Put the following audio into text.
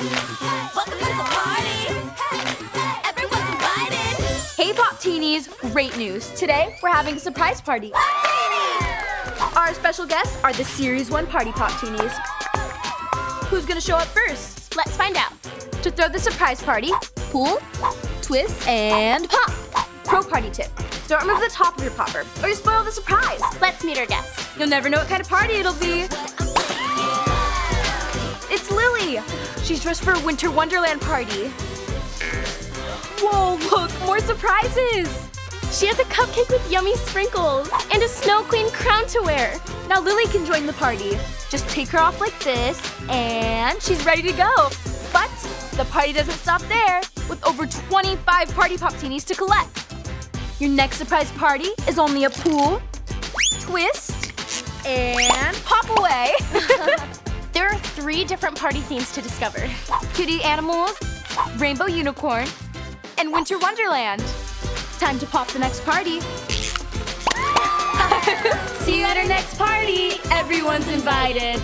Welcome to the party. Everyone's invited. Hey Popteenies, great news. Today, we're having a surprise party. Our special guests are the Series 1 Party Popteenies. Who's gonna show up first? Let's find out. To throw the surprise party, pull, twist, and pop. Pro party tip. Don't remove the top of your popper, or you spoil the surprise. Let's meet our guests. You'll never know what kind of party it'll be. It's Lily. She's dressed for a Winter Wonderland party. Whoa, look, more surprises. She has a cupcake with yummy sprinkles and a Snow Queen crown to wear. Now Lily can join the party. Just take her off like this, and she's ready to go. But the party doesn't stop there, with over 25 Party Popteenies to collect. Your next surprise party is only a pull, twist, and pop away. There are 3 different party themes to discover. Kitty animals, rainbow unicorn, and Winter Wonderland. Time to pop the next party. See you at our next party. Everyone's invited.